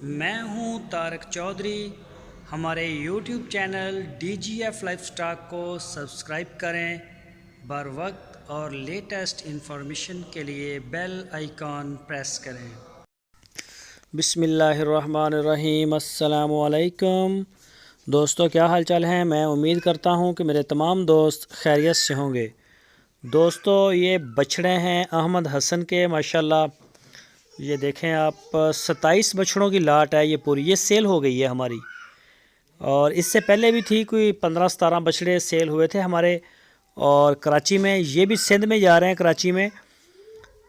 मैं हूं तारक चौधरी। हमारे YouTube चैनल DGF लाइफस्टाइल को सब्सक्राइब करें। बर वक्त और लेटेस्ट इंफॉर्मेशन के लिए बेल आइकॉन प्रेस करें। बिस्मिल्लाहिर्रहमानिर्रहीम। अस्सलामु अलैकुम दोस्तों, क्या हाल चाल है। मैं उम्मीद करता हूं कि मेरे तमाम दोस्त खैरियत से होंगे। दोस्तों, ये बछड़े हैं अहमद हसन के, माशाल्लाह। ये देखें आप, 27 बछड़ों की लाट है ये पूरी। ये सेल हो गई है हमारी, और इससे पहले भी थी, कोई 15-17 बछड़े सेल हुए थे हमारे। और कराची में, ये भी सिंध में जा रहे हैं कराची में।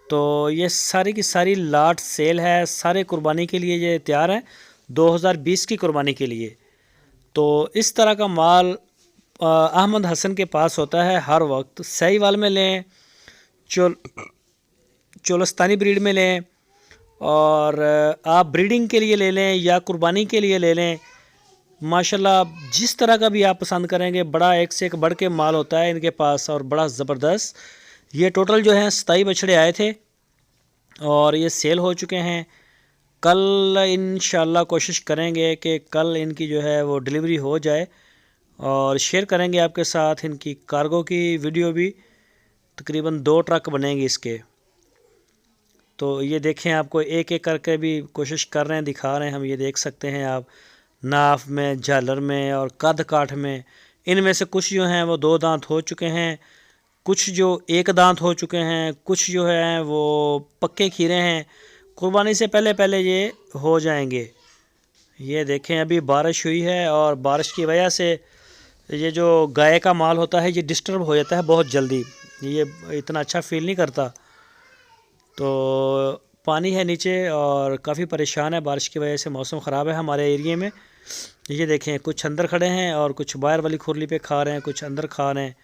तो ये सारी की सारी लाट सेल है, सारे कुर्बानी के लिए ये तैयार हैं 2020 की कुर्बानी के लिए। तो इस तरह का माल अहमद हसन के पास होता है हर वक्त। सहीवाल में लें, चोलस्तानी ब्रीड में लें, और आप ब्रीडिंग के लिए ले लें या कुर्बानी के लिए ले लें, माशाल्लाह जिस तरह का भी आप पसंद करेंगे। बड़ा एक से एक बढ़ के माल होता है इनके पास, और बड़ा ज़बरदस्त। ये टोटल जो है 27 बछड़े आए थे और ये सेल हो चुके हैं। कल इंशाल्लाह कोशिश करेंगे कि कल इनकी जो है वो डिलीवरी हो जाए, और शेयर करेंगे आपके साथ इनकी कार्गो की वीडियो भी। तकरीबन 2 ट्रक बनेंगे इसके। तो ये देखें, आपको एक एक करके भी कोशिश कर रहे हैं, दिखा रहे हैं हम। ये देख सकते हैं आप, नाफ में, झालर में और कद काठ में। इनमें से कुछ जो हैं वो 2 दांत हो चुके हैं, कुछ जो 1 दांत हो चुके हैं, कुछ जो है वो पक्के खीरे हैं। कुर्बानी से पहले पहले ये हो जाएंगे। ये देखें, अभी बारिश हुई है और बारिश की वजह से ये जो गाय का माल होता है ये डिस्टर्ब हो जाता है बहुत जल्दी। ये इतना अच्छा फील नहीं करता। तो पानी है नीचे और काफ़ी परेशान है बारिश की वजह से। मौसम ख़राब है हमारे एरिए में। ये देखें, कुछ अंदर खड़े हैं और कुछ बाहर वाली खुरली पे खा रहे हैं, कुछ अंदर खा रहे हैं।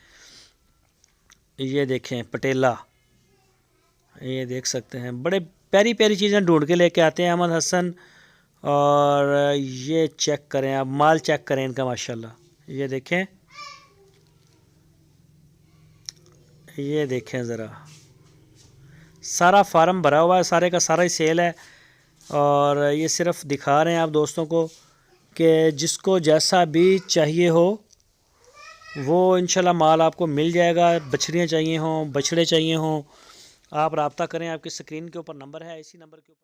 ये देखें पटेला, ये देख सकते हैं। बड़े प्यारी प्यारी चीज़ें ढूंढ के लेके आते हैं अहमद हसन। और ये चेक करें आप, माल चेक करें इनका, माशाल्लाह। ये देखें, ये देखें ज़रा, सारा फार्म भरा हुआ है, सारे का सारा ही सेल है। और ये सिर्फ दिखा रहे हैं आप दोस्तों को कि जिसको जैसा भी चाहिए हो वो इंशाल्लाह माल आपको मिल जाएगा। बछड़ियाँ चाहिए हों, बछड़े चाहिए हों, आप रब्ता करें। आपकी स्क्रीन के ऊपर नंबर है, इसी नंबर के ऊपर